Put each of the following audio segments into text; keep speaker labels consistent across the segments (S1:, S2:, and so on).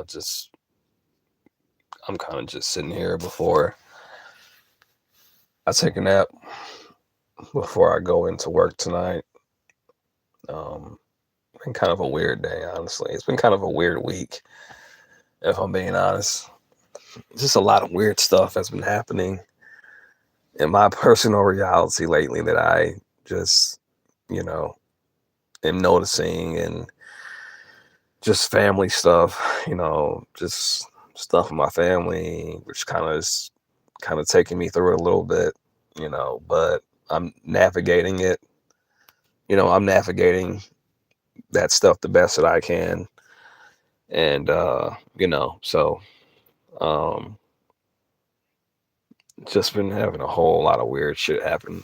S1: just I'm kind of just sitting here before I take a nap, before I go into work tonight. Um, been kind of a weird day, honestly. It's been kind of a weird week, if I'm being honest. Just a lot of weird stuff has been happening in my personal reality lately that I just, you know, am noticing, and just family stuff, just stuff in my family, which kind of taking me through it a little bit, but I'm navigating it. I'm navigating that stuff the best that I can. And so um just been having a whole lot of weird shit happen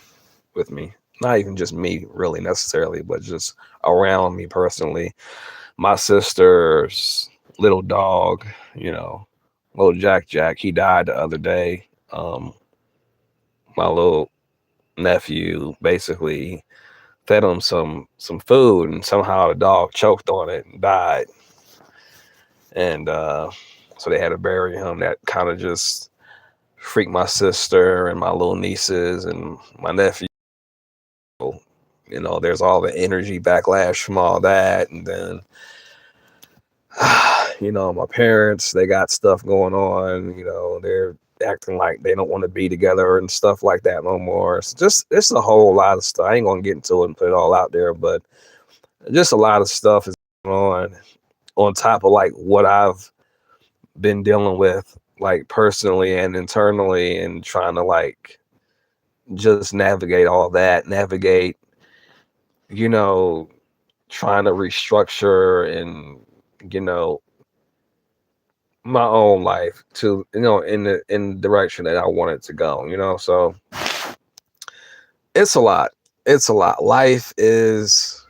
S1: with me. Not even just me really necessarily, but just around me personally. My sister's little dog, you know, little Jack, he died the other day. My little nephew basically fed him some food, and somehow the dog choked on it and died. And so they had to bury him. That kind of just freaked my sister and my little nieces and my nephew. There's all the energy backlash from all that. And then my parents, they got stuff going on. They're acting like they don't want to be together and stuff like that no more. It's a whole lot of stuff. I ain't gonna get into it and put it all out there, but just a lot of stuff is going on top of like what I've been dealing with, like personally and internally, and trying to like just navigate all that, you know trying to restructure, and you know my own life to in the direction that I want it to go. So it's a lot. Life is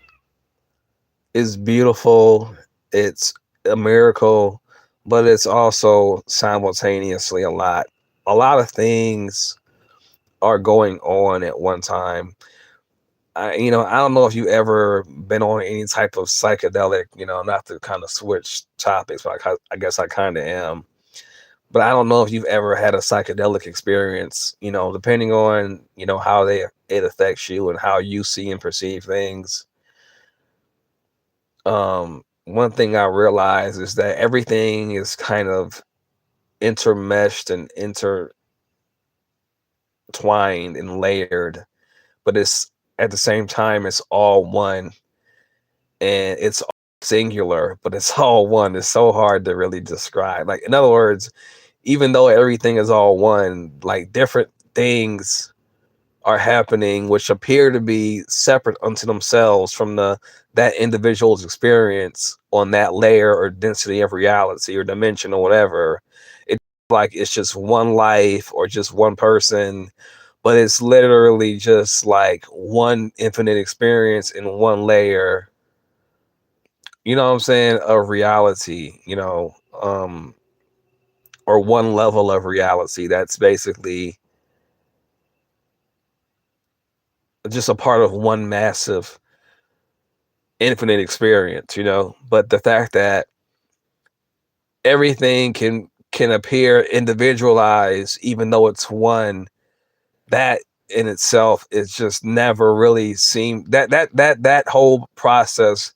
S1: beautiful. It's a miracle, but it's also simultaneously a lot of things are going on at one time. I don't know if you ever been on any type of psychedelic, not to kind of switch topics, but I guess I kind of am. But I don't know if you've ever had a psychedelic experience, depending on, how it affects you and how you see and perceive things. One thing I realize is that everything is kind of intermeshed and intertwined and layered, but it's at the same time it's all one, and it's singular, but it's all one. It's so hard to really describe. Like, in other words, even though everything is all one, like different things are happening which appear to be separate unto themselves from that individual's experience on that layer or density of reality or dimension or whatever. It's like it's just one life or just one person, but it's literally just like one infinite experience in one layer, what I'm saying, of reality, or one level of reality that's basically just a part of one massive infinite experience. But the fact that everything can appear individualized even though it's one, that in itself is just never really seemed that whole process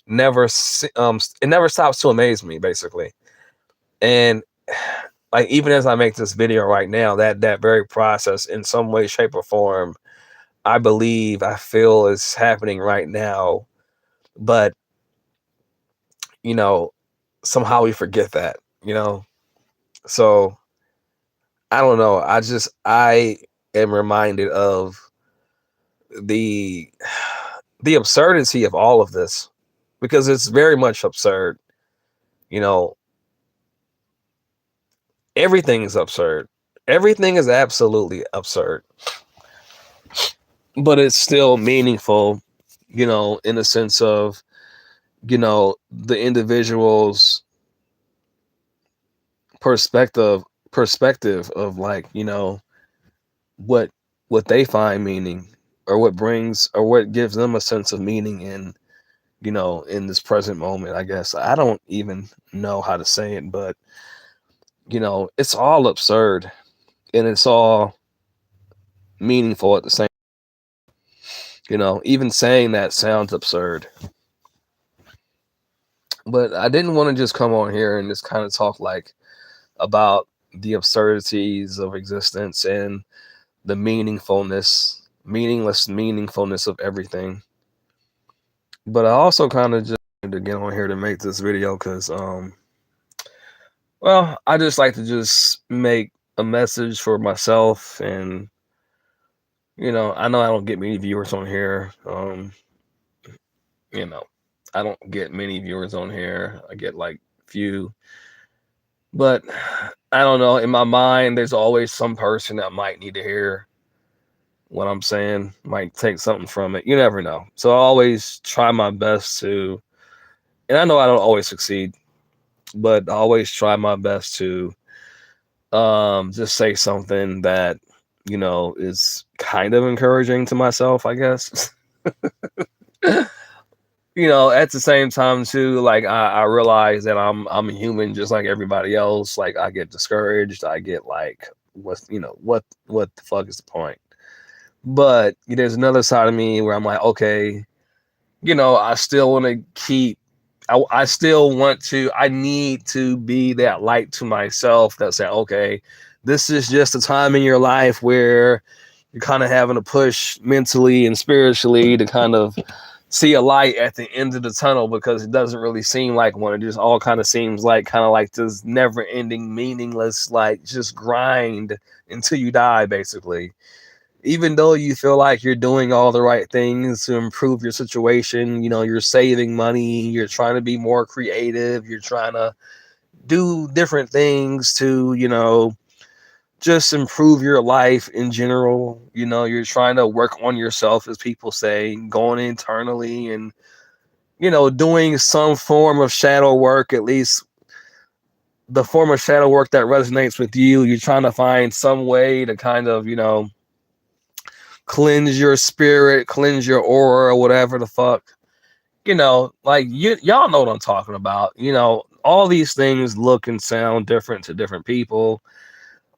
S1: never it never stops to amaze me, basically. And like, even as I make this video right now, that very process in some way, shape, or form, I feel is happening right now. But you know somehow we forget that. So I don't know, I am reminded of the the absurdity of all of this, because it's very much absurd. you know Everything is absurd. Everything is absolutely absurd, but it's still meaningful, in the sense of, the individual's perspective perspective of, like, what what they find meaning, or what gives them a sense of meaning in, in this present moment. I guess I don't even know how to say it, but it's all absurd and it's all meaningful at the same. Even saying that sounds absurd. But I didn't want to just come on here and just kind of talk like about the absurdities of existence and the meaninglessness of everything. But I also kind of just wanted to get on here to make this video because well, I just like to just make a message for myself, and I know I don't get many viewers on here. I don't get many viewers on here. I get like few. But I don't know, in my mind there's always some person that might need to hear what I'm saying, might take something from it. You never know. So I always try my best to, and I know I don't always succeed, but I always try my best to just say something that is kind of encouraging to myself, I guess. At the same time too, like I realize that I'm human just like everybody else. Like I get discouraged, I get like what the fuck is the point? But there's another side of me where I'm like, okay, I still want to keep I still want to, I need to be that light to myself that say, okay, this is just a time in your life where you're kind of having to push mentally and spiritually to kind of see a light at the end of the tunnel, because it doesn't really seem like one. It just all kind of seems like this never ending, meaningless, like just grind until you die, basically. Even though you feel like you're doing all the right things to improve your situation, you're saving money, you're trying to be more creative, you're trying to do different things to, just improve your life in general. You're trying to work on yourself, as people say, going internally and, doing some form of shadow work, at least the form of shadow work that resonates with you. You're trying to find some way to kind of, cleanse your spirit, cleanse your aura, or whatever the fuck. Like y'all know what I'm talking about. All these things look and sound different to different people,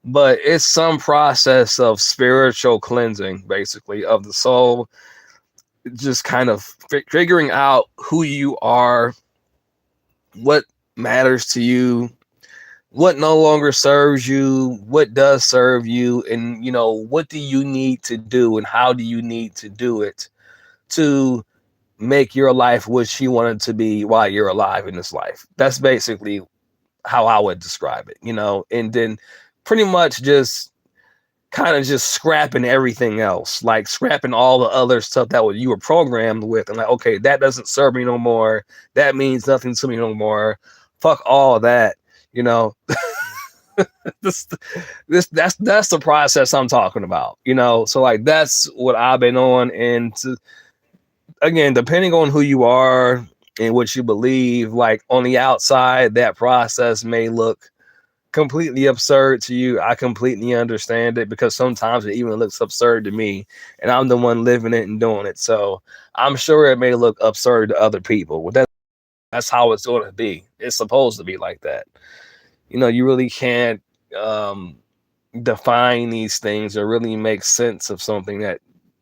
S1: but it's some process of spiritual cleansing, basically, of the soul, just kind of figuring out who you are, what matters to you, what no longer serves you, what does serve you, and what do you need to do and how do you need to do it to make your life what you want it to be while you're alive in this life. That's basically how I would describe it, and then pretty much just kind of just scrapping everything else, like scrapping all the other stuff that you were programmed with, and like, okay, that doesn't serve me no more, that means nothing to me no more, fuck all that. this that's the process I'm talking about. So like that's what I've been on. And again, depending on who you are and what you believe, like on the outside that process may look completely absurd to you. I completely understand it, because sometimes it even looks absurd to me, and I'm the one living it and doing it. So I'm sure it may look absurd to other people. Well, that's how it's going to be. It's supposed to be like that. You really can't define these things or really make sense of something that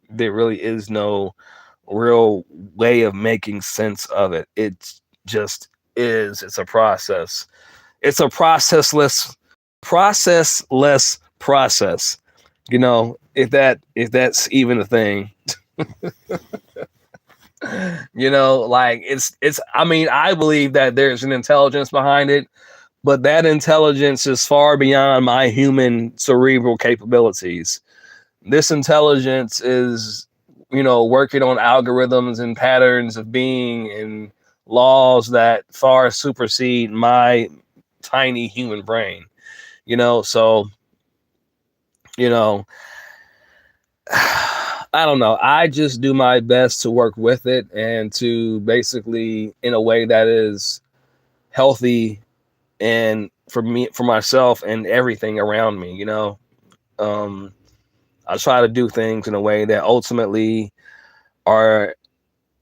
S1: there really is no real way of making sense of it. It just is. It's a process. It's a processless process. If that's even a thing. Like it's I mean, I believe that there's an intelligence behind it, but that intelligence is far beyond my human cerebral capabilities. This intelligence is, working on algorithms and patterns of being and laws that far supersede my tiny human brain. So, I don't know. I just do my best to work with it and to basically, in a way that is healthy and for me, for myself and everything around me, I try to do things in a way that ultimately are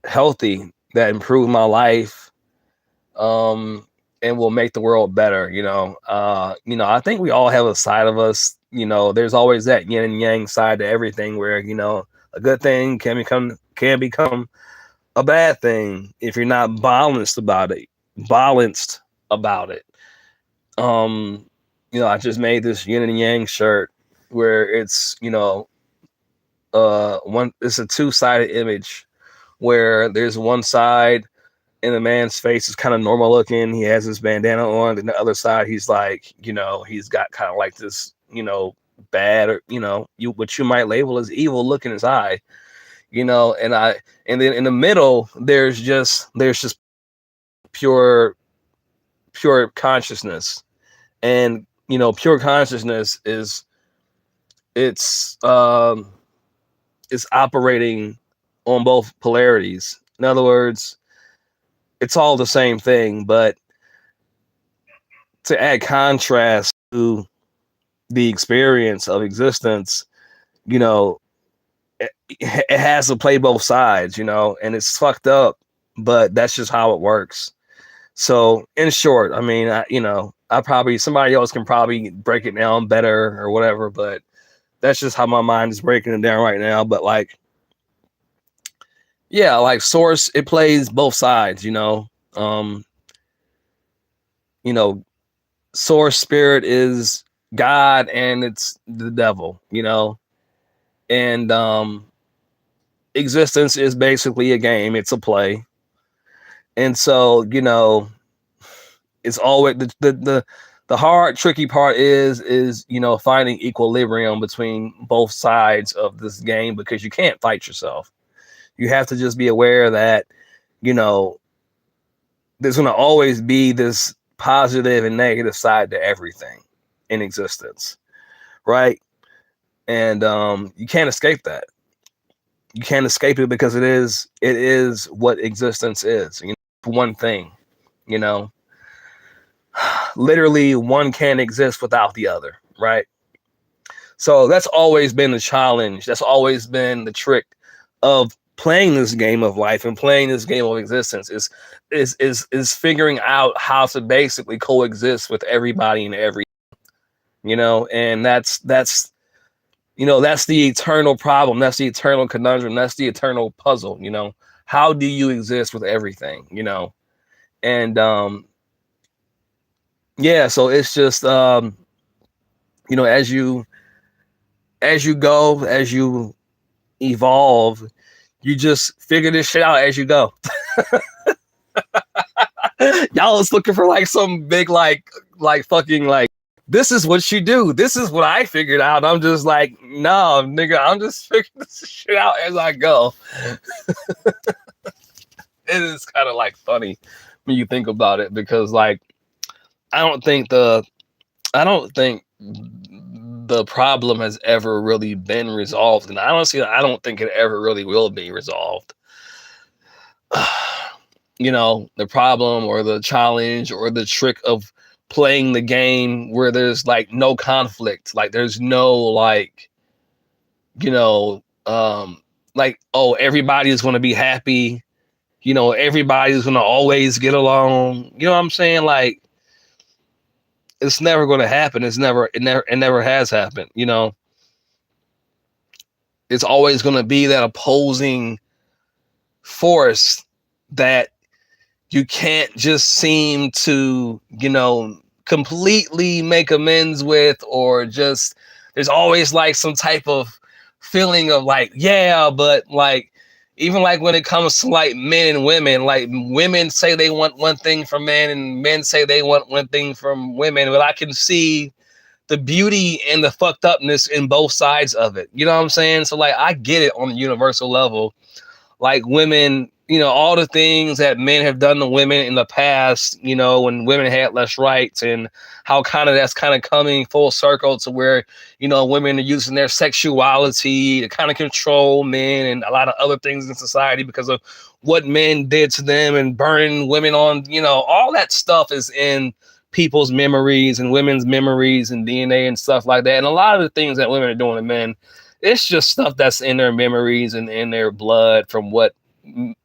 S1: healthy, that improve my life, and will make the world better. I think we all have a side of us. There's always that yin and yang side to everything, where a good thing can become a bad thing if you're not balanced about it. Balanced about it. I just made this yin and yang shirt where it's it's a two-sided image where there's one side and the man's face is kind of normal looking. He has his bandana on, and the other side he's like, he's got kind of like this, bad, or what you might label as evil look in his eye. And then in the middle there's just pure consciousness. And pure consciousness is it's operating on both polarities. In other words, it's all the same thing, but to add contrast to the experience of existence, it has to play both sides, and it's fucked up, but that's just how it works. So in short, I mean, I probably, somebody else can probably break it down better or whatever, but that's just how my mind is breaking it down right now. But like, yeah, like Source, it plays both sides, Source spirit is God and it's the devil, and existence is basically a game, it's a play. And so, it's always the hard, tricky part is finding equilibrium between both sides of this game, because you can't fight yourself. You have to just be aware that there's going to always be this positive and negative side to everything in existence, right? And you can't escape that. You can't escape it, because it is what existence is. One thing, literally one can't exist without the other, right? So that's always been the challenge. That's always been the trick of playing this game of life and playing this game of existence, is figuring out how to basically coexist with everybody and every, and that's the eternal problem. That's the eternal conundrum. That's the eternal puzzle. How do you exist with everything? And yeah, so it's just as you go, as you evolve, you just figure this shit out as you go. Y'all was looking for like some big like fucking like, this is what you do, this is what I figured out. I'm just like, no, nigga, I'm just figuring this shit out as I go. It is kind of like funny when you think about it, because like I don't think the problem has ever really been resolved, and honestly, I don't think it ever really will be resolved. The problem or the challenge or the trick of playing the game where there's like no conflict, like there's no like, like, oh, everybody's going to be happy, everybody's going to always get along. You know what I'm saying? Like, it's never going to happen. It never has happened. It's always going to be that opposing force that you can't just seem to, completely make amends with, or just, there's always like some type of feeling of like, yeah, but like, even like when it comes to like men and women, like women say they want one thing from men and men say they want one thing from women, but I can see the beauty and the fucked upness in both sides of it. You know what I'm saying? So like, I get it on a universal level. Like women, all the things that men have done to women in the past, when women had less rights, and how kind of that's kind of coming full circle to where, women are using their sexuality to kind of control men and a lot of other things in society because of what men did to them, and burning women on, all that stuff is in people's memories and women's memories and DNA and stuff like that. And a lot of the things that women are doing to men, it's just stuff that's in their memories and in their blood from what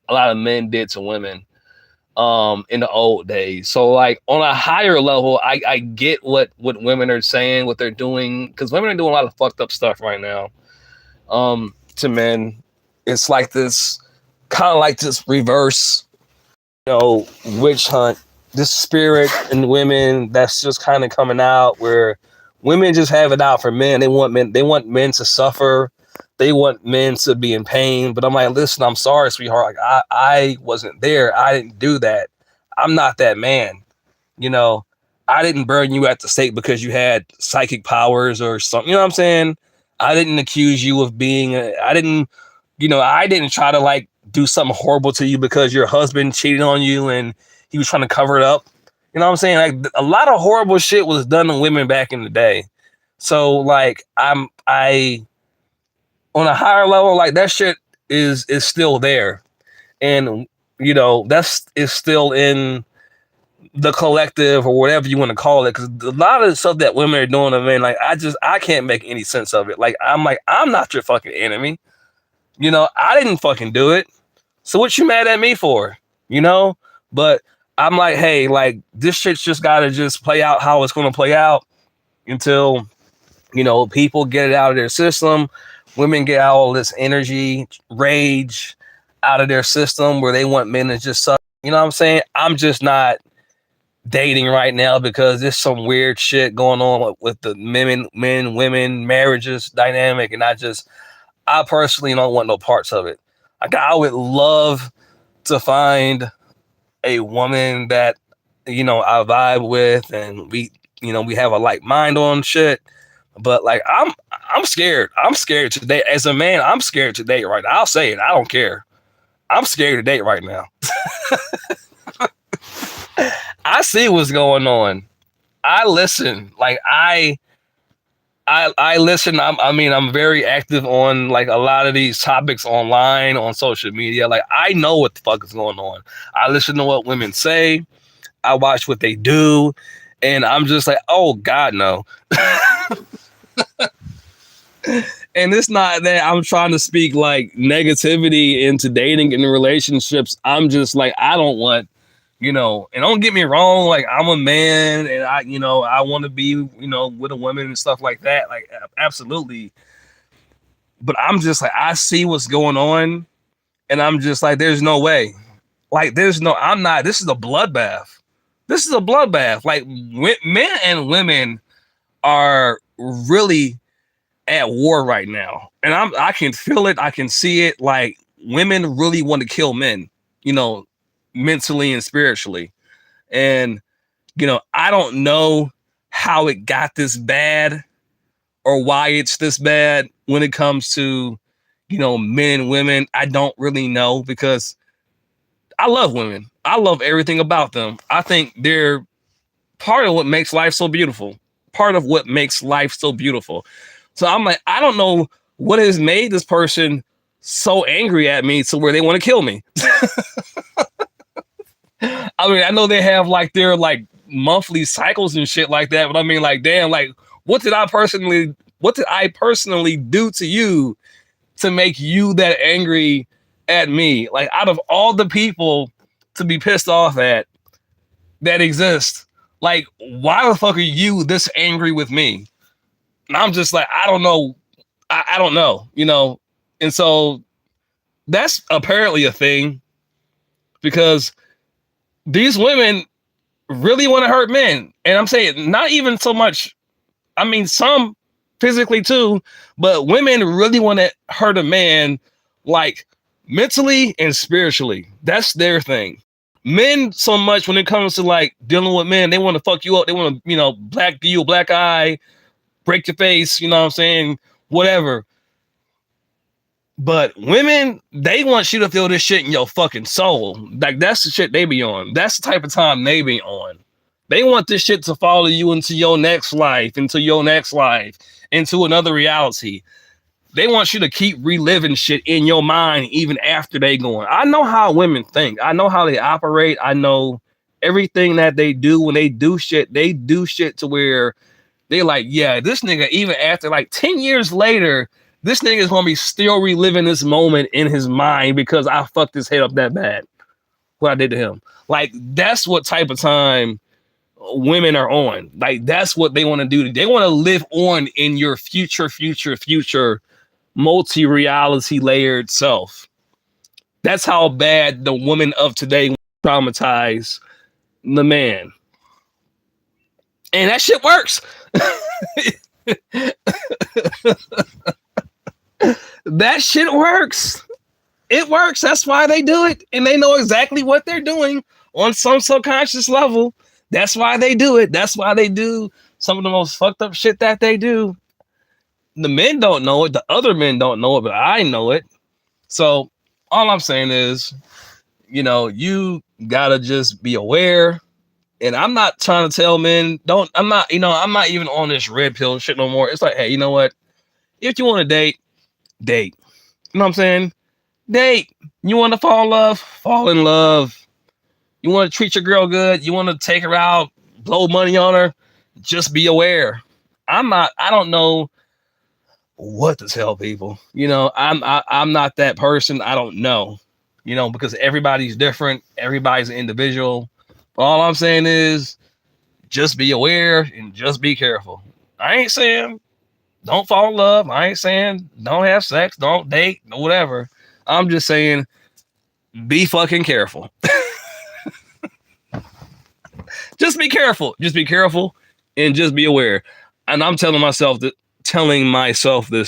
S1: a lot of men did to women in the old days. So like on a higher level, I get what women are saying, what they're doing, because women are doing a lot of fucked up stuff right now to men. It's like this kind of like this reverse, witch hunt, this spirit in women that's just kind of coming out, where women just have it out for men. They want men to suffer. They want men to be in pain. But I'm like, listen, I'm sorry, sweetheart. Like I wasn't there. I didn't do that. I'm not that man. I didn't burn you at the stake because you had psychic powers or something. You know what I'm saying? I didn't accuse you of being, I didn't try to like do something horrible to you because your husband cheated on you and he was trying to cover it up. You know what I'm saying? Like a lot of horrible shit was done to women back in the day. So like I on a higher level, like that shit is still there. And that's is still in the collective or whatever you want to call it. Cause a lot of the stuff that women are doing to men, like I can't make any sense of it. Like I'm not your fucking enemy. I didn't fucking do it. So what you mad at me for? But I'm like, hey, like this shit's just gotta just play out how it's gonna play out until, people get it out of their system. Women get all this energy, rage out of their system where they want men to just suck. You know what I'm saying? I'm just not dating right now because there's some weird shit going on with the women marriages dynamic. And I personally don't want no parts of it. Like I would love to find a woman that, I vibe with and we have a like mind on shit. But like I'm scared. I'm scared to date. As a man, I'm scared to date right now. I'll say it. I don't care. I'm scared to date right now. I see what's going on. I listen. Like I listen. I'm very active on like a lot of these topics online on social media. Like I know what the fuck is going on. I listen to what women say. I watch what they do, and I'm just like, oh God, no. And it's not that I'm trying to speak like negativity into dating and relationships. I'm just like, I don't want, and don't get me wrong, like I'm a man and I want to be, with a woman and stuff like that. Like absolutely. But I'm just like, I see what's going on and I'm just like, there's no way. Like this is a bloodbath. This is a bloodbath. Like men and women are really at war right now. And I can feel it. I can see it. Like women really want to kill men, mentally and spiritually. And, I don't know how it got this bad or why it's this bad when it comes to, men and women. I don't really know because I love women. I love everything about them. I think they're part of what makes life so beautiful. Part of what makes life so beautiful. So I'm like, I don't know what has made this person so angry at me to where they want to kill me. I mean, I know they have like their like monthly cycles and shit like that, but I mean, like, damn, like, what did I personally do to you to make you that angry at me? Like, out of all the people to be pissed off at that exist, like, why the fuck are you this angry with me? And I'm just like, I don't know. I don't know, And so that's apparently a thing because these women really want to hurt men. And I'm saying not even so much. I mean, some physically too, but women really want to hurt a man like mentally and spiritually. That's their thing. Men so much when it comes to like dealing with men, they want to fuck you up. They want to, black you, black eye, break your face, you know what I'm saying? Whatever. But women, they want you to feel this shit in your fucking soul. Like that's the shit they be on. That's the type of time they be on. They want this shit to follow you into your next life, into another reality. They want you to keep reliving shit in your mind even after they going. I know how women think. I know how they operate. I know everything that they do. When they do shit to where they like, yeah, this nigga, even after like 10 years later, This nigga is gonna be still reliving this moment in his mind because I fucked his head up that bad. What I did to him. Like, that's what type of time women are on. Like, that's what they want to do. They want to live on in your future multi-reality layered self. That's how bad the women of today traumatize the man. And that shit works. That shit works. It works. That's why they do it. And they know exactly what they're doing on some subconscious level. That's why they do it. That's why they do some of the most fucked up shit that they do. The men don't know it. The other men don't know it, but I know it. So all I'm saying is, you gotta just be aware. And I'm not trying to tell men, I'm not even on this red pill shit no more. It's like, hey, you know what? If you want to date. You know what I'm saying? Date. You want to fall in love. You want to treat your girl good. You want to take her out, blow money on her. Just be aware. I don't know what to tell people. I'm not that person. I don't know. Because everybody's different. Everybody's an individual. But all I'm saying is just be aware and just be careful. I ain't saying don't fall in love. I ain't saying don't have sex, don't date, whatever. I'm just saying be fucking careful. Just be careful. Just be careful and just be aware. And I'm telling myself this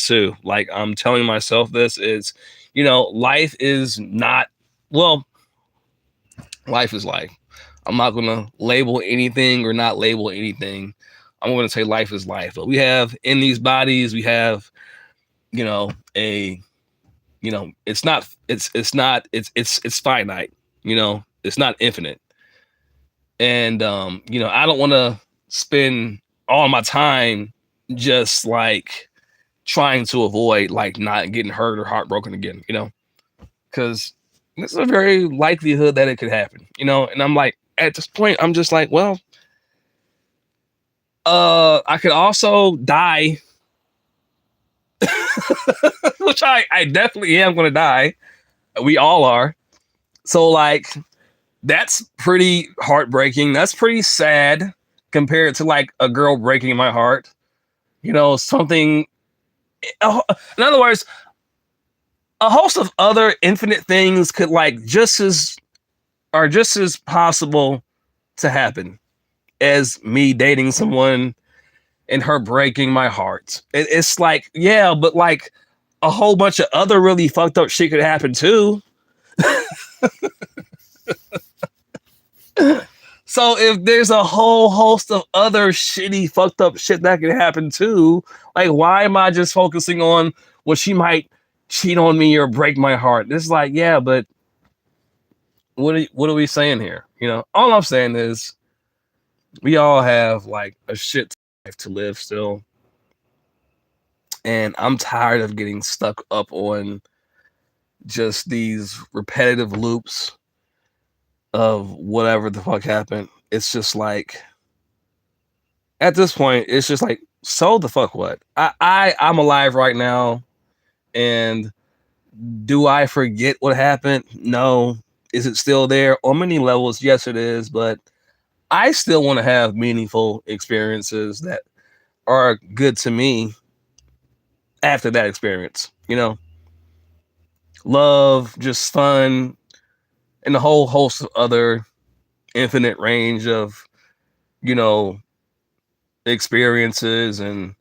S1: too. Like, I'm telling myself this is, life is not, well, life is life. I'm not going to label anything or not label anything. I'm going to say life is life. But we have in these bodies, we have, it's finite, it's not infinite. And, I don't want to spend all my time just like trying to avoid like not getting hurt or heartbroken again, because there's a very likelihood that it could happen, and I'm like, at this point, I'm just like, well, I could also die, which I definitely am going to die. We all are. So like, that's pretty heartbreaking. That's pretty sad compared to like a girl breaking my heart. Something. In other words, a host of other infinite things could like just as possible to happen as me dating someone and her breaking my heart. It's like, yeah, but like a whole bunch of other really fucked up shit could happen too. So if there's a whole host of other shitty, fucked up shit that could happen too, like, why am I just focusing on, well, she might cheat on me or break my heart? It's like, yeah, but what are we saying here? All I'm saying is we all have like a shit life to live still. And I'm tired of getting stuck up on just these repetitive loops of whatever the fuck happened. It's just like, at this point, it's just like, so the fuck what? I'm alive right now, and do I forget what happened? No. Is it still there? On many levels, yes, it is, but I still want to have meaningful experiences that are good to me after that experience, love, just fun, and a whole host of other infinite range of, experiences and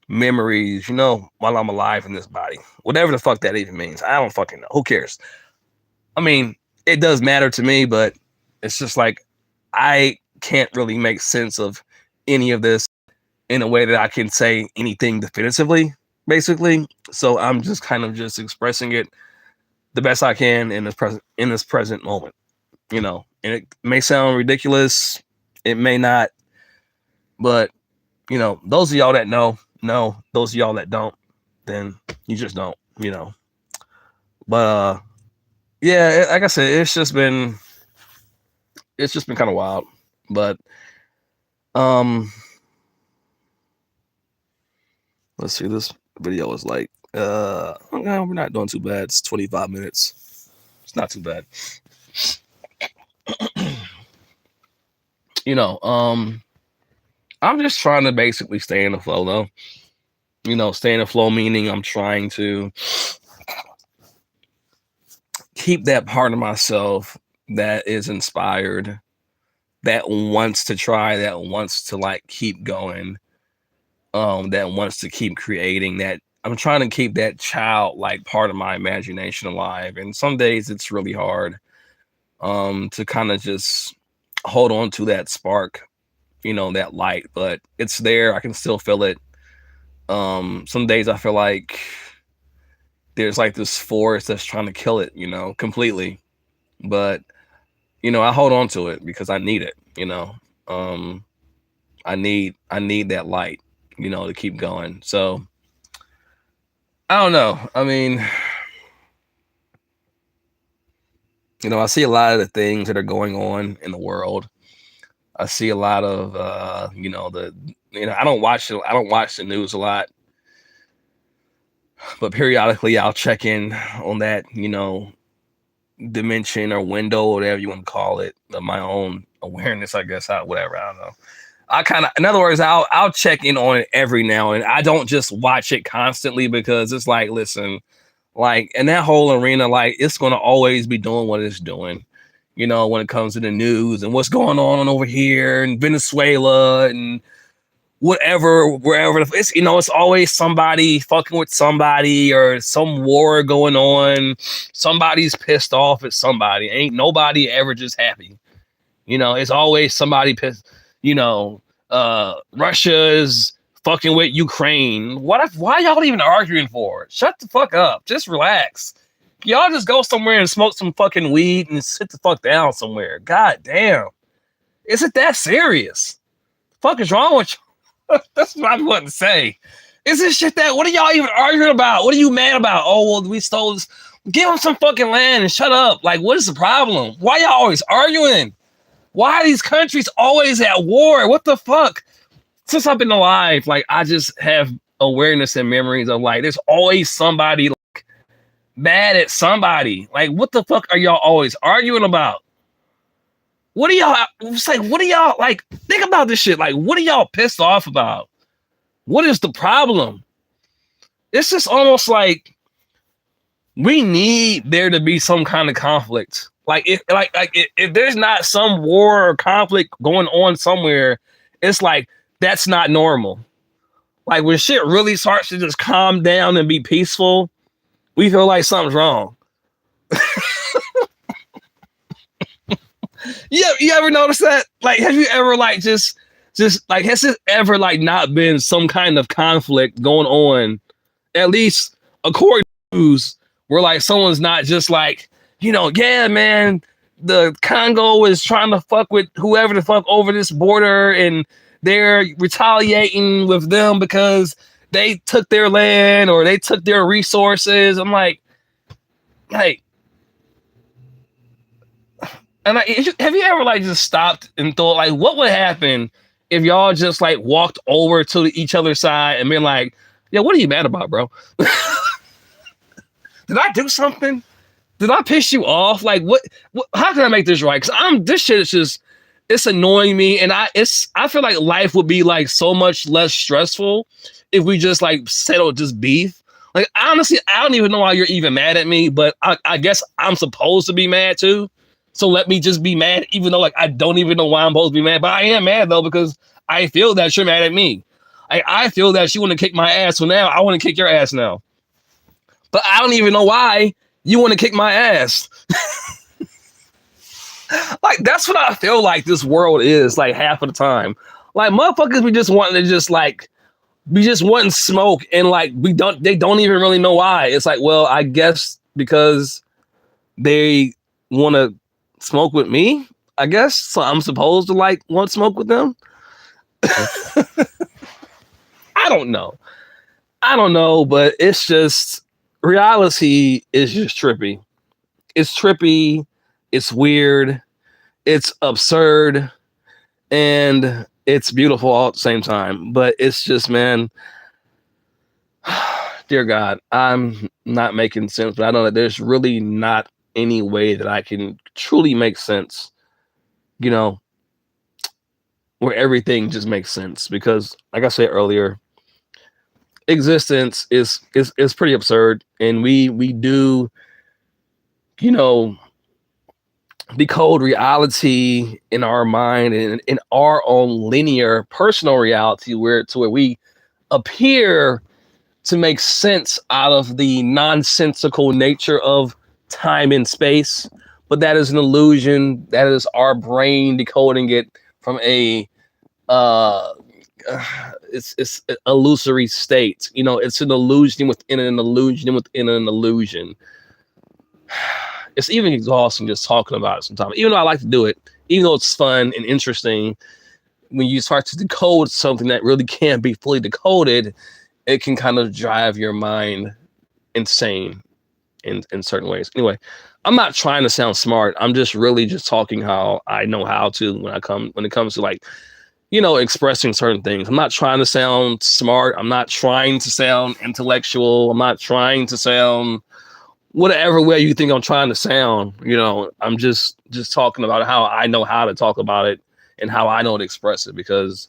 S1: memories, while I'm alive in this body. Whatever the fuck that even means. I don't fucking know. Who cares? I mean, it does matter to me, but it's just like, I can't really make sense of any of this in a way that I can say anything definitively, basically. So I'm just kind of just expressing it the best I can in this present moment, and it may sound ridiculous, it may not, but those of y'all that know, those of y'all that don't, then you just don't, but yeah, like I said, it's just been kind of wild. But let's see, this video is like No, we're not doing too bad. It's 25 minutes. It's not too bad. You know, I'm just trying to basically stay in the flow though. You know, stay in the flow meaning I'm trying to keep that part of myself that is inspired, that wants to try, that wants to like keep going, that wants to keep creating. That I'm trying to keep that childlike part of my imagination alive. And some days it's really hard to kind of just hold on to that spark, you know, that light, but it's there. I can still feel it. Some days I feel like there's like this force that's trying to kill it, you know, completely. But you know, I hold on to it because I need it, you know. Um, I need that light, you know, to keep going. So I don't know. I mean, you know, I see a lot of the things that are going on in the world. I see a lot of you know, I don't watch the news a lot, but periodically I'll check in on that, you know, dimension or window, whatever you want to call it, of my own awareness, I guess. Whatever, I don't know. I kind of, in other words, I'll check in on it every now and I don't just watch it constantly because it's like, listen, like in that whole arena, like it's gonna always be doing what it's doing. You know, when it comes to the news and what's going on over here in Venezuela and whatever, wherever it's, you know, it's always somebody fucking with somebody or some war going on. Somebody's pissed off at somebody. Ain't nobody ever just happy. You know, it's always somebody pissed. You know, Russia is fucking with Ukraine. Why y'all even arguing for it? Shut the fuck up. Just relax. Y'all just go somewhere and smoke some fucking weed and sit the fuck down somewhere. God damn. Is it that serious? The fuck is wrong with you? That's what I was to say. Is this shit that, what are y'all even arguing about? What are you mad about? Oh, well, we stole this. Give them some fucking land and shut up. Like, what is the problem? Why y'all always arguing? Why are these countries always at war? What the fuck? Since I've been alive, like, I just have awareness and memories of, like, there's always somebody like, mad at somebody. Like, what the fuck are y'all always arguing about? What are y'all, it's like, what are y'all, like, think about this shit. Like, what are y'all pissed off about? What is the problem? It's just almost like we need there to be some kind of conflict. Like if there's not some war or conflict going on somewhere, it's like that's not normal. Like when shit really starts to just calm down and be peaceful, we feel like something's wrong. You ever notice that? Like, have you ever like just like has it ever like not been some kind of conflict going on? At least according to news, where like someone's not just like, you know, yeah, man, the Congo is trying to fuck with whoever the fuck over this border and they're retaliating with them because they took their land or they took their resources. I'm like, and have you ever like just stopped and thought like, what would happen if y'all just like walked over to each other's side and been like, yeah, what are you mad about, bro? Did I do something? Did I piss you off? Like what how can I make this right? Because this shit is just, it's annoying me. And I feel like life would be like so much less stressful if we just like settled just beef. Like honestly, I don't even know why you're even mad at me, but I guess I'm supposed to be mad too. So let me just be mad, even though like I don't even know why I'm supposed to be mad. But I am mad though, because I feel that you're mad at me. I feel that you want to kick my ass, so now I want to kick your ass now. But I don't even know why you want to kick my ass. Like that's what I feel like this world is like half of the time. Like motherfuckers be just wanting to just like be just wanting smoke and like they don't even really know why. It's like, well, I guess because they want to smoke with me, I guess. So I'm supposed to like want smoke with them. I don't know. But it's just reality is just trippy. It's trippy. It's weird. It's absurd. And it's beautiful all at the same time. But it's just, man, Dear God, I'm not making sense, but I know that there's really not any way that I can truly make sense, you know, where everything just makes sense. Because, like I said earlier, existence is pretty absurd, and we do, you know, decode reality in our mind and in our own linear personal reality, where we appear to make sense out of the nonsensical nature of time and space. But that is an illusion. That is our brain decoding it from a uh it's an illusory state. You know, it's an illusion within an illusion within an illusion. It's even exhausting just talking about it sometimes. Even though I like to do it, even though it's fun and interesting, when you start to decode something that really can't be fully decoded, it can kind of drive your mind insane in certain ways. Anyway, I'm not trying to sound smart. I'm just really just talking how I know how to when it comes to, like, you know, expressing certain things. I'm not trying to sound smart. I'm not trying to sound intellectual. I'm not trying to sound whatever way you think I'm trying to sound. You know, I'm just talking about how I know how to talk about it and how I know to express it, because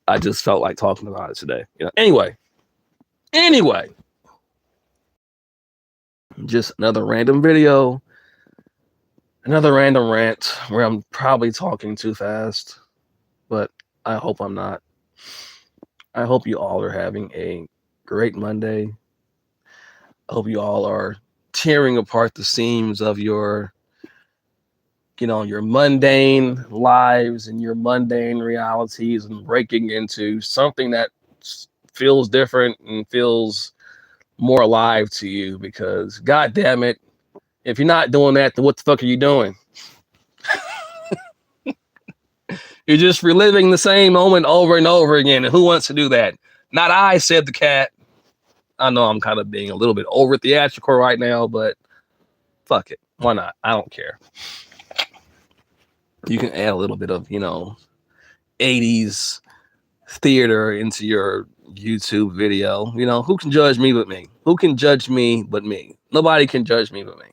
S1: I just felt like talking about it today. You know, anyway, just another random video, another random rant where I'm probably talking too fast, but I hope I'm not. I hope you all are having a great Monday. I hope you all are tearing apart the seams of your, you know, your mundane lives and your mundane realities and breaking into something that feels different and feels more alive to you, because God damn it, if you're not doing that, then what the fuck are you doing? You're just reliving the same moment over and over again. And who wants to do that? Not I, said the cat. I know I'm kind of being a little bit over theatrical right now, but fuck it. Why not? I don't care. You can add a little bit of, you know, 80s theater into your YouTube video. You know, who can judge me but me? Who can judge me but me? Nobody can judge me but me.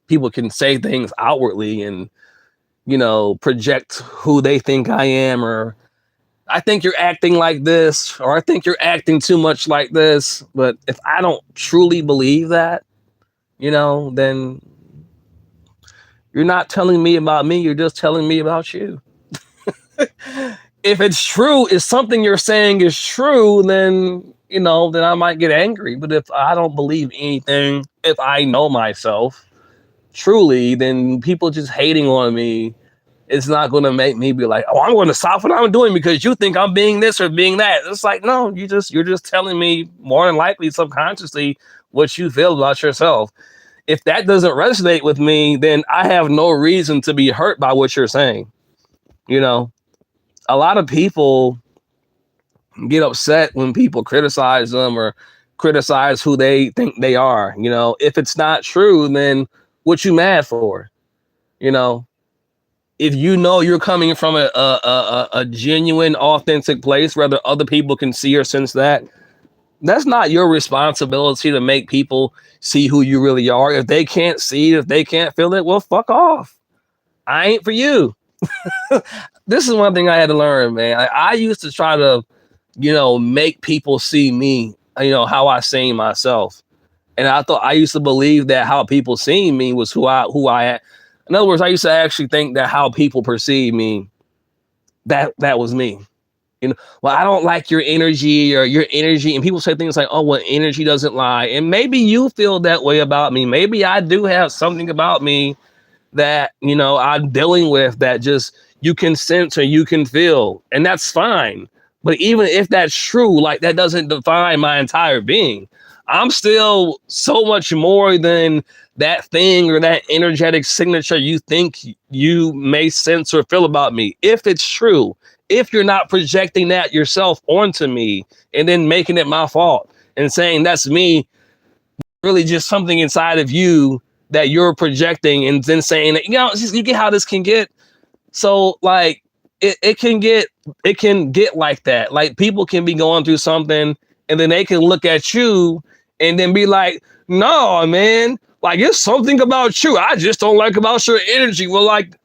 S1: People can say things outwardly and, you know, project who they think I am, or I think you're acting like this, or I think you're acting too much like this. But if I don't truly believe that, you know, then you're not telling me about me. You're just telling me about you. If it's true, if something you're saying is true, then, you know, then I might get angry. But if I don't believe anything, if I know myself truly, then people just hating on me, it's not going to make me be like, oh, I'm going to stop what I'm doing because you think I'm being this or being that. It's like, no, you're just telling me more than likely subconsciously what you feel about yourself. If that doesn't resonate with me, then I have no reason to be hurt by what you're saying. You know, a lot of people get upset when people criticize them or criticize who they think they are. You know, if it's not true, then what you mad for? You know, if you know you're coming from a genuine, authentic place, whether other people can see or sense that, that's not your responsibility to make people see who you really are. If they can't see it, if they can't feel it, well, fuck off. I ain't for you. This is one thing I had to learn, man. I used to try to, you know, make people see me, you know, how I see myself. And I thought, I used to believe that how people see me was who I am. In other words, I used to actually think that how people perceive me, that was me. You know, well, I don't like your energy or your energy. And people say things like, oh, well, energy doesn't lie. And maybe you feel that way about me. Maybe I do have something about me that, you know, I'm dealing with that just you can sense or you can feel. And that's fine. But even if that's true, like, that doesn't define my entire being. I'm still so much more than that thing or that energetic signature you think you may sense or feel about me. If it's true, if you're not projecting that yourself onto me and then making it my fault and saying that's me, really just something inside of you that you're projecting, and then saying that, you know, you get how this can get. So, like, it can get like that. Like, people can be going through something and then they can look at you and then be like, no, man, like it's something about you I just don't like about your energy. Well, like,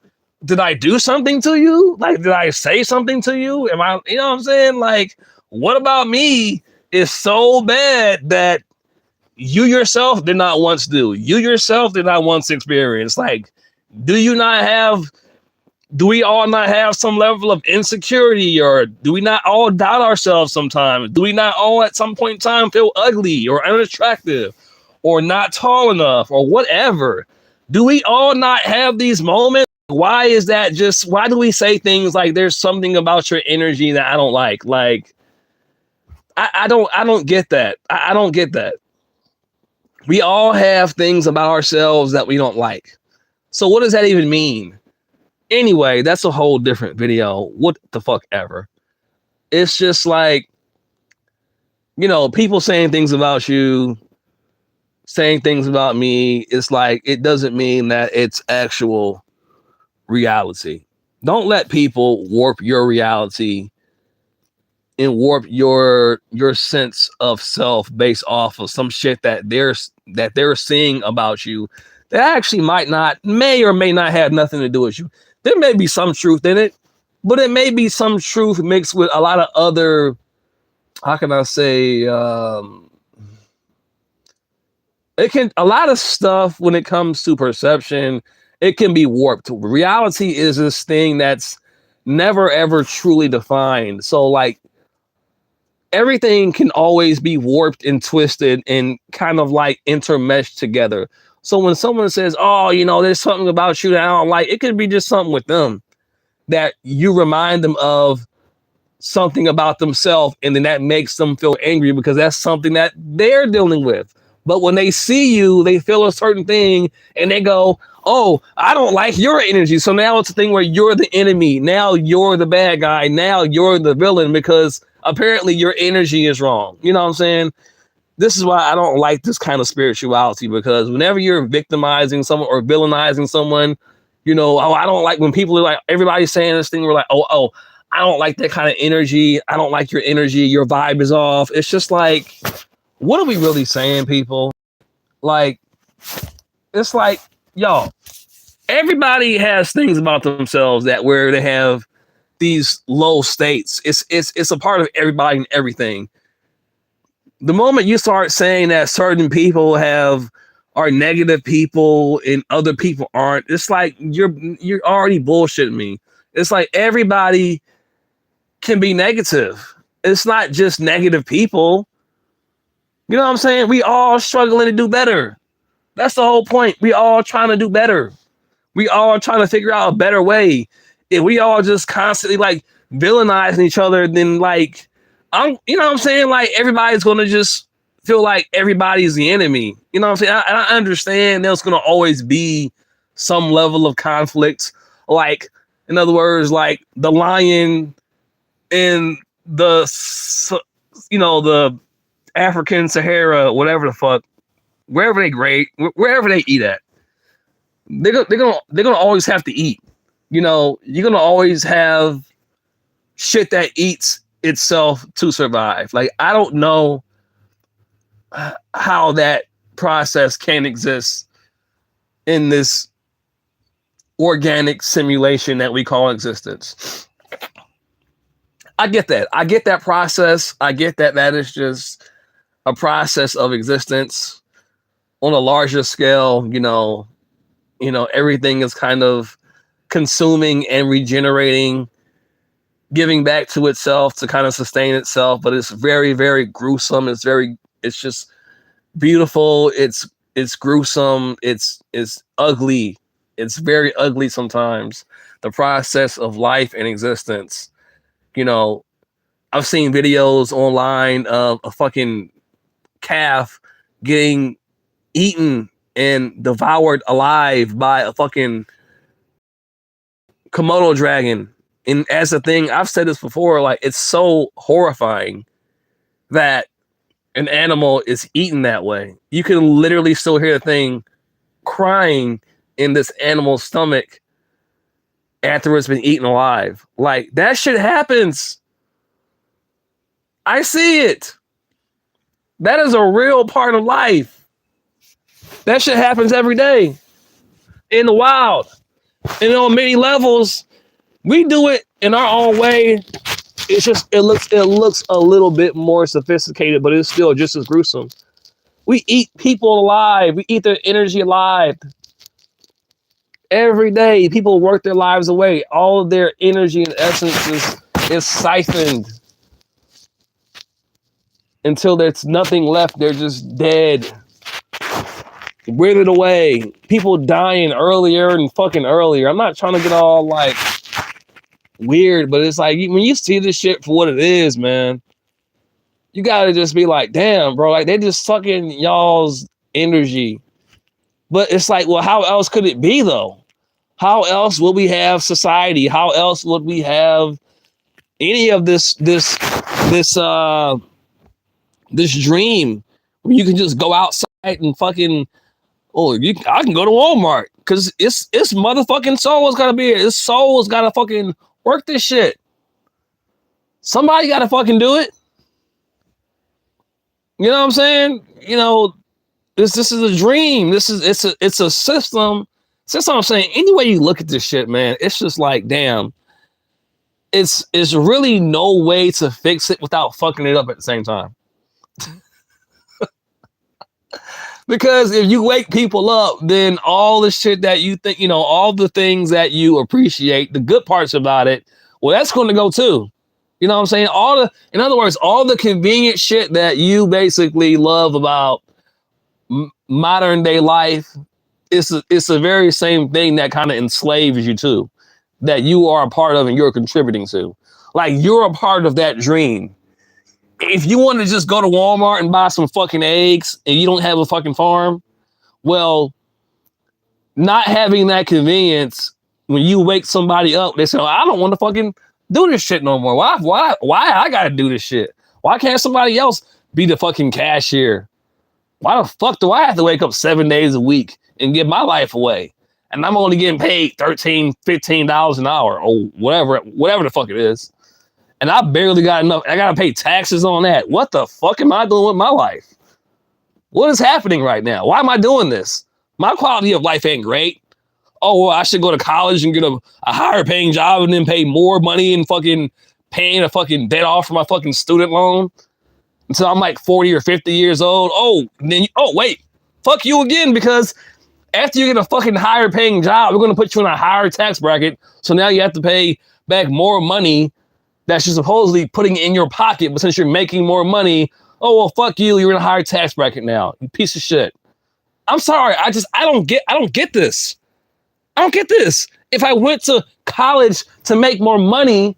S1: did I do something to you? Like, did I say something to you? Am I, you know what I'm saying? Like, what about me is so bad that you yourself did not once do? You yourself did not once experience. Like, do you not have, do we all not have some level of insecurity, or do we not all doubt ourselves sometimes? Do we not all at some point in time feel ugly or unattractive or not tall enough or whatever? Do we all not have these moments? Why is that? Just why do we say things like there's something about your energy that I don't like? Like, I don't get that. I don't get that. We all have things about ourselves that we don't like. So what does that even mean? Anyway, that's a whole different video. What the fuck ever. It's just like, you know, people saying things about you, saying things about me. It's like, it doesn't mean that it's actual reality. Don't let people warp your reality and warp your sense of self based off of some shit that they're seeing about you that actually may or may not have nothing to do with you. There may be some truth in it, but it may be some truth mixed with a lot of other, how can I say, it can, a lot of stuff when it comes to perception, it can be warped. Reality is this thing that's never ever truly defined. So like, everything can always be warped and twisted and kind of like intermeshed together. So when someone says, oh, you know, there's something about you that I don't like, it could be just something with them that you remind them of something about themselves, and then that makes them feel angry because that's something that they're dealing with. But when they see you, they feel a certain thing and they go, oh, I don't like your energy. So now it's a thing where you're the enemy. Now you're the bad guy. Now you're the villain because apparently your energy is wrong. You know what I'm saying? This is why I don't like this kind of spirituality, because whenever you're victimizing someone or villainizing someone, you know, oh, I don't like when people are like, everybody's saying this thing, we're like, oh, I don't like that kind of energy. I don't like your energy. Your vibe is off. It's just like, what are we really saying, people? Like, it's like, y'all, everybody has things about themselves that where they have these low states. It's a part of everybody and everything. The moment you start saying that certain people are negative people and other people aren't, it's like you're already bullshitting me. It's like everybody can be negative. It's not just negative people. You know what I'm saying? We all struggling to do better. That's the whole point. We all trying to do better. We all trying to figure out a better way. If we all just constantly like villainizing each other, then like, you know what I'm saying? Like, everybody's going to just feel like everybody's the enemy. You know what I'm saying? I understand there's going to always be some level of conflict. Like, in other words, like the lion in the, you know, the African Sahara, whatever the fuck, wherever they eat at, they're gonna always have to eat. You know, you're gonna always have shit that eats itself to survive. Like, I don't know how that process can exist in this organic simulation that we call existence. I get that. I get that process. I get that that is just a process of existence on a larger scale. You know, everything is kind of consuming and regenerating, giving back to itself to kind of sustain itself. But it's very, very gruesome. It's just beautiful. It's gruesome. It's ugly. It's very ugly sometimes. The process of life and existence. You know, I've seen videos online of a fucking calf getting eaten and devoured alive by a fucking Komodo dragon. And as a thing, I've said this before, like, it's so horrifying that an animal is eaten that way. You can literally still hear the thing crying in this animal's stomach after it's been eaten alive. Like, that shit happens. I see it. That is a real part of life. That shit happens every day in the wild. And on many levels, we do it in our own way. It's just it looks a little bit more sophisticated, but it's still just as gruesome. We eat people alive. We eat their energy alive. Every day, people work their lives away. All of their energy and essence is siphoned until there's nothing left. They're just dead, withered away. People dying earlier and fucking earlier. I'm not trying to get all like weird, but it's like when you see this shit for what it is, man, you gotta just be like, damn, bro, like they just sucking y'all's energy. But it's like, well, how else could it be though? How else will we have society? How else would we have any of this dream where you can just go outside and fucking I can go to Walmart because it's motherfucking soul has gotta be here. This soul has gotta fucking work this shit. Somebody gotta fucking do it. You know what I'm saying? You know, this is a dream. It's a system. That's what I'm saying. Any way you look at this shit, man, it's just like, damn. It's really no way to fix it without fucking it up at the same time. Because if you wake people up, then all the shit that you think, you know, all the things that you appreciate, the good parts about it, well, that's going to go too. You know what I'm saying? In other words, all the convenient shit that you basically love about modern day life, it's the very same thing that kind of enslaves you too, that you are a part of and you're contributing to. Like you're a part of that dream. If you want to just go to Walmart and buy some fucking eggs and you don't have a fucking farm, well, not having that convenience, when you wake somebody up, they say, oh, I don't want to fucking do this shit no more. Why I gotta do this shit? Why can't somebody else be the fucking cashier? Why the fuck do I have to wake up 7 days a week and give my life away? And I'm only getting paid $13, $15 an hour or whatever the fuck it is. And I barely got enough. I got to pay taxes on that. What the fuck am I doing with my life? What is happening right now? Why am I doing this? My quality of life ain't great. Oh, well, I should go to college and get a higher paying job and then pay more money and fucking paying a fucking debt off for my fucking student loan until I'm like 40 or 50 years old. Wait, fuck you again, because after you get a fucking higher paying job, we're going to put you in a higher tax bracket. So now you have to pay back more money that you're supposedly putting in your pocket, but since you're making more money, oh, well, fuck you, you're in a higher tax bracket now, you piece of shit. I'm sorry, I don't get this. I don't get this. If I went to college to make more money,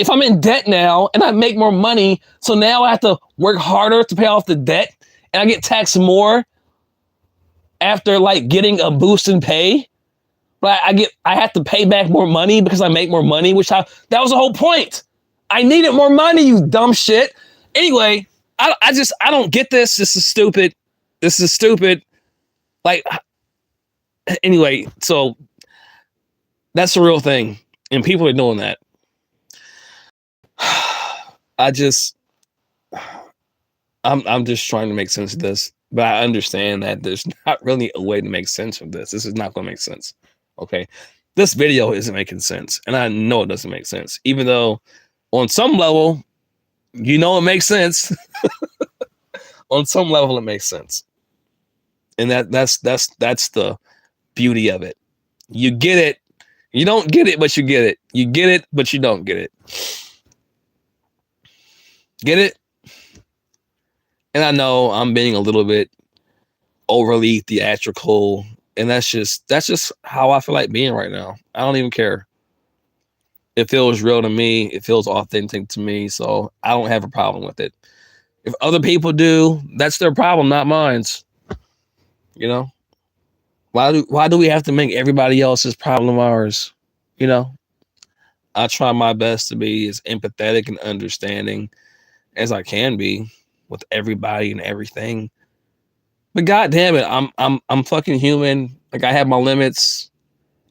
S1: if I'm in debt now and I make more money, so now I have to work harder to pay off the debt and I get taxed more after like getting a boost in pay, but I have to pay back more money because I make more money, that was the whole point. I needed more money, you dumb shit. Anyway, I don't get this. This is stupid. Like, anyway, so that's the real thing. And people are doing that. I'm just trying to make sense of this, but I understand that there's not really a way to make sense of this. This is not going to make sense. Okay. This video isn't making sense. And I know it doesn't make sense, even though on some level, you know, it makes sense. On some level, it makes sense. And that's the beauty of it. You get it. You don't get it, but you get it. You get it, but you don't get it. Get it? And I know I'm being a little bit overly theatrical, and that's just how I feel like being right now. I don't even care. It feels real to me. It feels authentic to me, so I don't have a problem with it. If other people do, that's their problem, not mine. You know? Why do we have to make everybody else's problem ours? You know? I try my best to be as empathetic and understanding as I can be with everybody and everything. But god damn it, I'm fucking human. Like, I have my limits.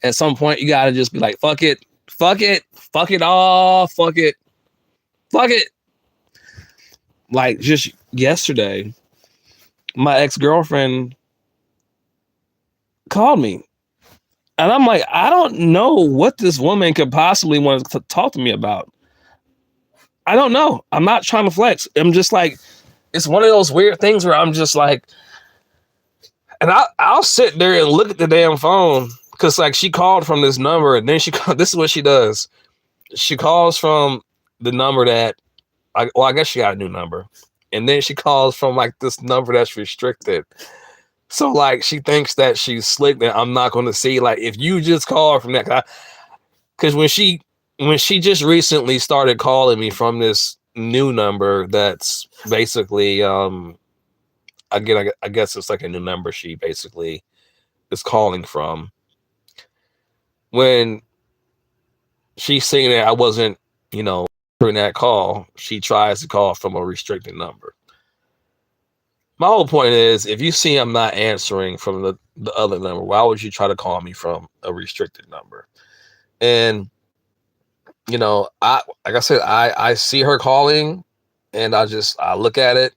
S1: At some point you gotta just be like, fuck it all, fuck it. like just yesterday, my ex-girlfriend called me. And I'm like, I don't know what this woman could possibly want to talk to me about. I don't know. I'm not trying to flex. I'm just like, it's one of those weird things where I'm just like, and I'll sit there and look at the damn phone because like she called from this number and then this is what she does. She calls from the number that, I guess she got a new number. And then she calls from like this number that's restricted. So like she thinks that she's slick that I'm not going to see like if you just call from that. Because when she just recently started calling me from this new number that's basically again I guess it's like a new number she basically is calling from. When she's saying that I wasn't, during that call, she tries to call from a restricted number. My whole point is, if you see I'm not answering from the other number, why would you try to call me from a restricted number? And like I said, I see her calling, and I look at it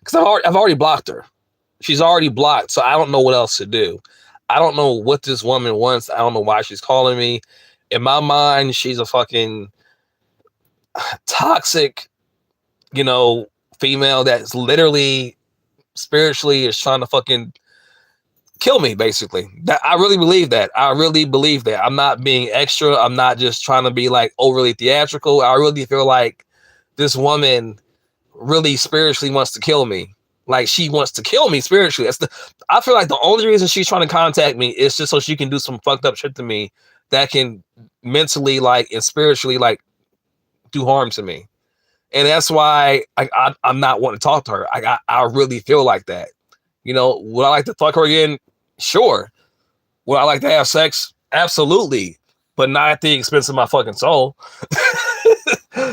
S1: because I've already blocked her. She's already blocked, so I don't know what else to do. I don't know what this woman wants. I don't know why she's calling me. In my mind, she's a fucking toxic, female that's literally spiritually is trying to fucking kill me, basically. That I really believe that. I really believe that. I'm not being extra. I'm not just trying to be like overly theatrical. I really feel like this woman really spiritually wants to kill me. Like she wants to kill me spiritually. I feel like the only reason she's trying to contact me is just so she can do some fucked up shit to me that can mentally like and spiritually like do harm to me. And that's why I'm not wanting to talk to her. I really feel like that. Would I like to fuck her again? Sure. Would I like to have sex? Absolutely. But not at the expense of my fucking soul.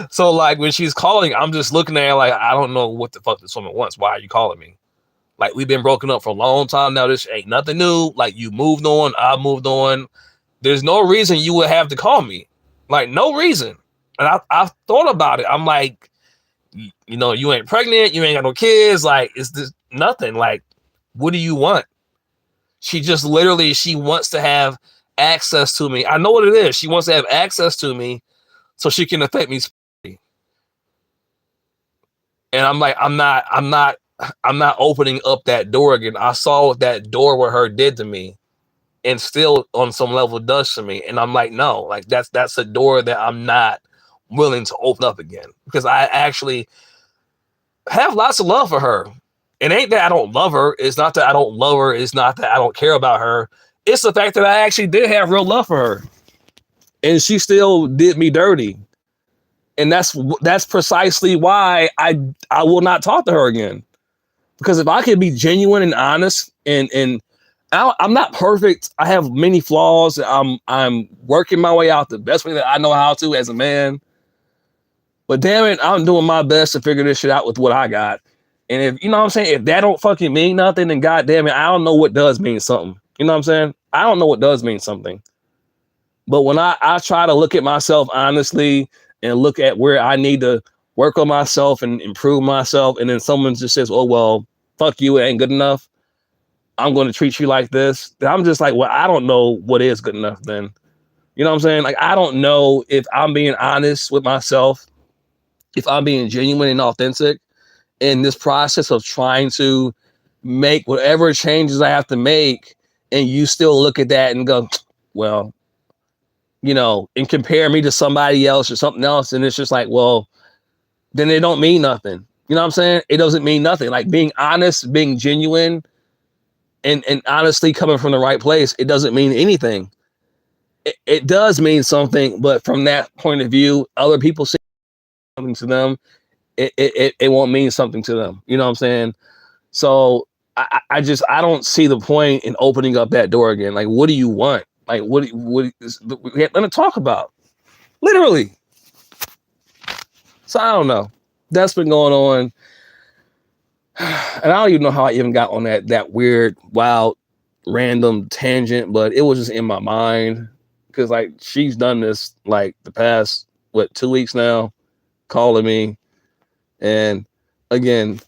S1: So like when she's calling, I'm just looking at her like, I don't know what the fuck this woman wants. Why are you calling me? Like we've been broken up for a long time now. This ain't nothing new. Like you moved on. I moved on. There's no reason you would have to call me. Like no reason. And I've thought about it. I'm like, you ain't pregnant. You ain't got no kids. Like it's this nothing. Like, what do you want? She just literally, she wants to have access to me. I know what it is. She wants to have access to me so she can affect me. And I'm like, I'm not opening up that door again. I saw what that door with her did to me and still on some level does to me. And I'm like, no, like that's a door that I'm not willing to open up again because I actually have lots of love for her. It ain't that I don't love her. It's not that I don't love her. It's not that I don't care about her. It's the fact that I actually did have real love for her. And she still did me dirty. And that's precisely why I will not talk to her again. Because if I could be genuine and honest and I'm not perfect. I have many flaws. I'm working my way out the best way that I know how to as a man. But damn it, I'm doing my best to figure this shit out with what I got. And if, you know what I'm saying, if that don't fucking mean nothing, then goddamn it, I don't know what does mean something. You know what I'm saying? I don't know what does mean something. But when I try to look at myself honestly and look at where I need to work on myself and improve myself, and then someone just says, oh, well, fuck you, it ain't good enough. I'm going to treat you like this. Then I'm just like, well, I don't know what is good enough then. You know what I'm saying? Like, I don't know if I'm being honest with myself, if I'm being genuine and authentic in this process of trying to make whatever changes I have to make, and you still look at that and go, well, and compare me to somebody else or something else. And it's just like, well, then it don't mean nothing. You know what I'm saying? It doesn't mean nothing. Like being honest, being genuine, and honestly coming from the right place, it doesn't mean anything. It does mean something, but from that point of view, other people say something to them, it won't mean something to them. You know what I'm saying? So I don't see the point in opening up that door again. Like, what do you want? Like, what is let me talk about? Literally. So I don't know. That's been going on. And I don't even know how I even got on that weird, wild, random tangent, but it was just in my mind. Because like she's done this like the past 2 weeks now, calling me. And again,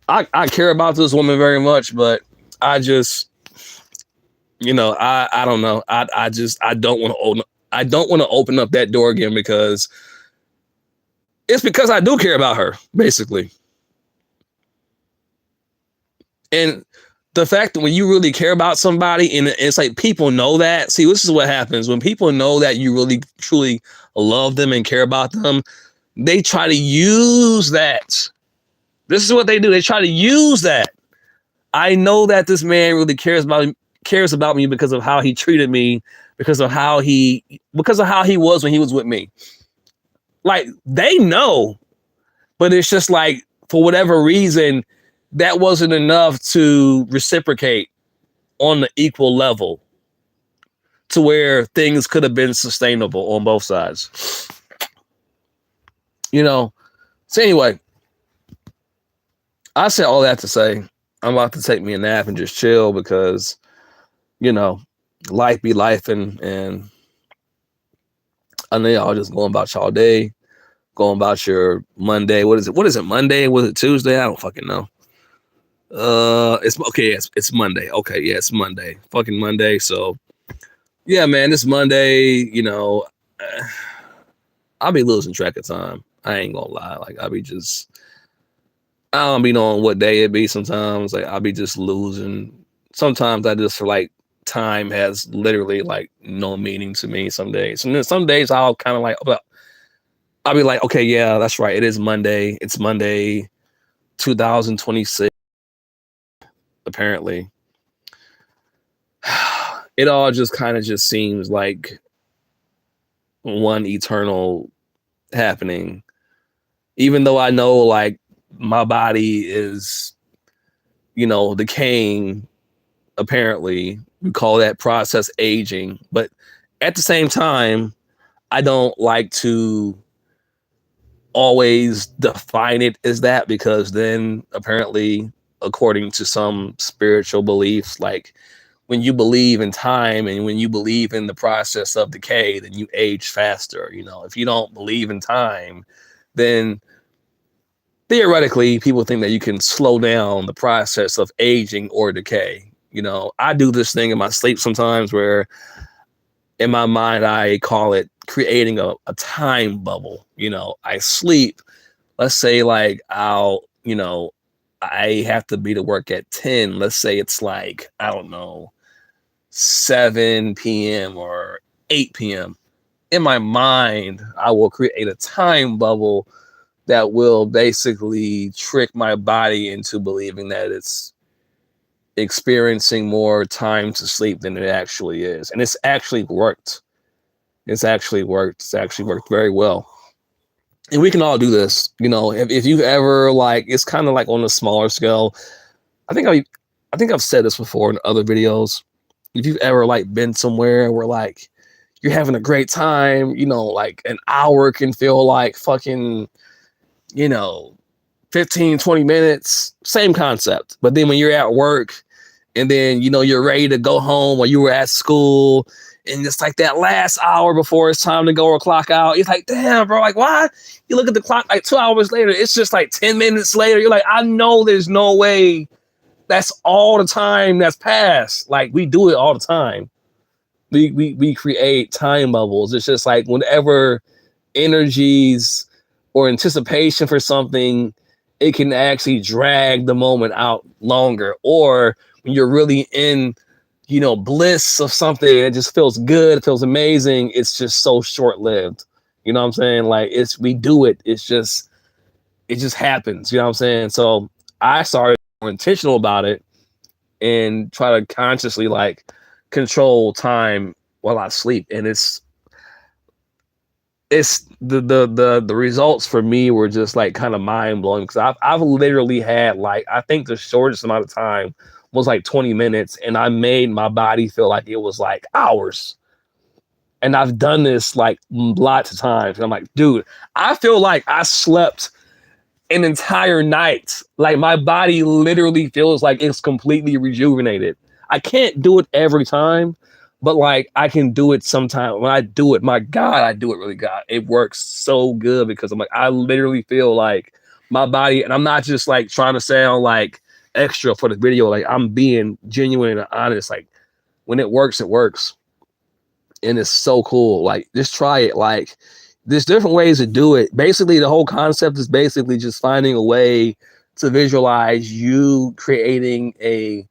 S1: I care about this woman very much, but I just, I don't know. I don't want to open up that door again because it's because I do care about her, basically. And the fact that when you really care about somebody and it's like people know that, see, this is what happens when people know that you really truly love them and care about them, they try to use that. This is what they do. They try to use that. I know that this man really cares about me because of how he treated me, because of how he was when he was with me. Like, they know, but it's just like, for whatever reason, that wasn't enough to reciprocate on the equal level to where things could have been sustainable on both sides. So anyway, I said all that to say I'm about to take me a nap and just chill because, life be life, and I know y'all just going about y'all day, going about your Monday. What is it? What is it? Monday? Was it Tuesday? I don't fucking know. It's okay. It's Monday. Okay, yeah, it's Monday. Fucking Monday. So, yeah, man, this Monday. I'll be losing track of time. I ain't gonna lie. Like, I don't be knowing what day it be sometimes. Like, I'll be just losing. Sometimes I just feel like time has literally like no meaning to me some days. And then some days I'll kind of like, I'll be like, okay, yeah, that's right. It is Monday. It's Monday, 2026. Apparently. It all just kind of just seems like one eternal happening. Even though I know like my body is, decaying. Apparently, we call that process aging. But at the same time, I don't like to always define it as that, because then apparently, according to some spiritual beliefs, like when you believe in time and when you believe in the process of decay, then you age faster. If you don't believe in time, then theoretically, people think that you can slow down the process of aging or decay. I do this thing in my sleep sometimes where in my mind, I call it creating a time bubble. I sleep, let's say like I have to be to work at 10. Let's say it's like, I don't know, 7 p.m. or 8 p.m. In my mind, I will create a time bubble that will basically trick my body into believing that it's experiencing more time to sleep than it actually is. And it's actually worked. It's actually worked very well. And we can all do this. If you've ever, like, it's kind of like on a smaller scale. I think I've said this before in other videos. If you've ever like been somewhere where like you're having a great time, like an hour can feel like fucking, 15, 20 minutes, same concept. But then when you're at work and then, you're ready to go home, or you were at school and it's like that last hour before it's time to go or clock out, it's like, damn, bro, like, why? You look at the clock, like 2 hours later, it's just like 10 minutes later. You're like, I know there's no way that's all the time that's passed. Like, we do it all the time. We create time bubbles. It's just like whenever energies or anticipation for something, it can actually drag the moment out longer. Or when you're really in, bliss of something, it just feels good, it feels amazing, it's just so short-lived. You know what I'm saying? Like, we do it. It just happens. You know what I'm saying? So I started more intentional about it and try to consciously like control time while I sleep. And it's the results for me were just like kind of mind blowing, because I've literally had, like, I think the shortest amount of time was like 20 minutes, and I made my body feel like it was like hours. And I've done this like lots of times. And I'm like, dude, I feel like I slept an entire night. Like, my body literally feels like it's completely rejuvenated. I can't do it every time, but like I can do it sometimes. When I do it, my God, I do it really good. It works so good because I'm like, I literally feel like my body, and I'm not just like trying to sound like extra for the video. Like I'm being genuine and honest. Like when it works, and it's so cool. Like just try it. Like there's different ways to do it. Basically, the whole concept is basically just finding a way to visualize you creating a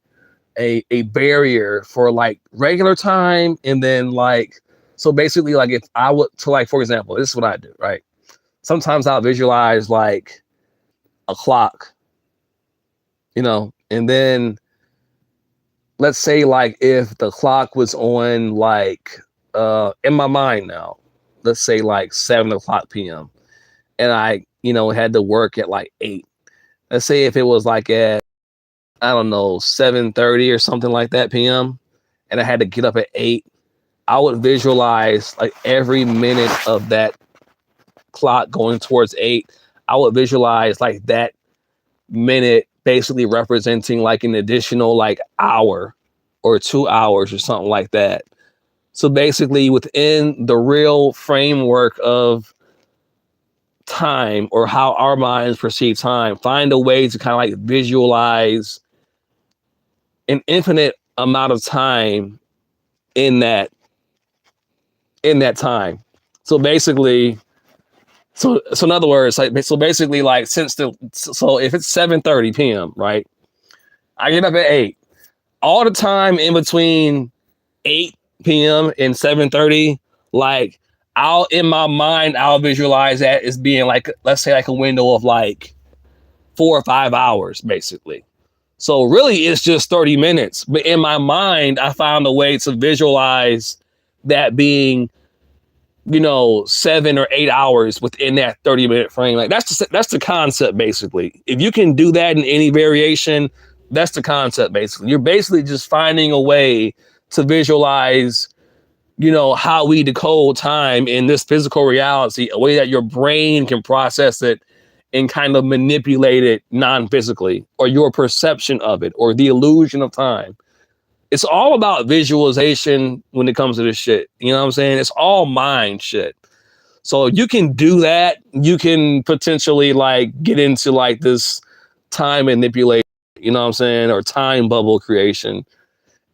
S1: barrier for like regular time, and then like so basically like if I would to like for example, this is what I do, right? Sometimes I'll visualize like a clock, and then let's say like if the clock was on like in my mind now, let's say like 7 o'clock p.m. and I had to work at like 8. Let's say if it was like at I don't know 7:30 or something like that p.m. and I had to get up at 8, I would visualize like every minute of that clock going towards 8. I would visualize like that minute basically representing like an additional like hour or 2 hours or something like that. So basically within the real framework of time or how our minds perceive time, find a way to kind of like visualize an infinite amount of time in that time. So basically, so in other words, like so basically like so if it's 7:30 p.m., right? I get up at 8. All the time in between 8 p.m. and 7:30, like I'll in my mind, I'll visualize that as being like, let's say like a window of like 4 or 5 hours, basically. So really it's just 30 minutes. But in my mind, I found a way to visualize that being 7 or 8 hours within that 30-minute frame. Like that's the concept basically. If you can do that in any variation, that's the concept basically. You're basically just finding a way to visualize, how we decode time in this physical reality, a way that your brain can process it and kind of manipulate it non-physically, or your perception of it, or the illusion of time. It's all about visualization when it comes to this shit. You know what I'm saying? It's all mind shit. So you can do that. You can potentially like get into like this time manipulation, you know what I'm saying? Or time bubble creation.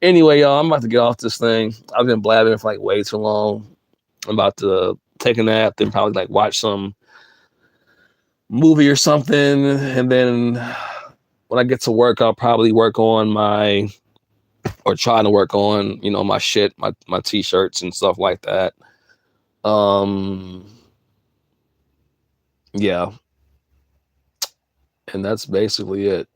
S1: Anyway, y'all, I'm about to get off this thing. I've been blabbing for like way too long. I'm about to take a nap, then probably like watch some movie or something. And then when I get to work, I'll probably work on trying to work on, my shit, my t-shirts and stuff like that. Yeah. And that's basically it.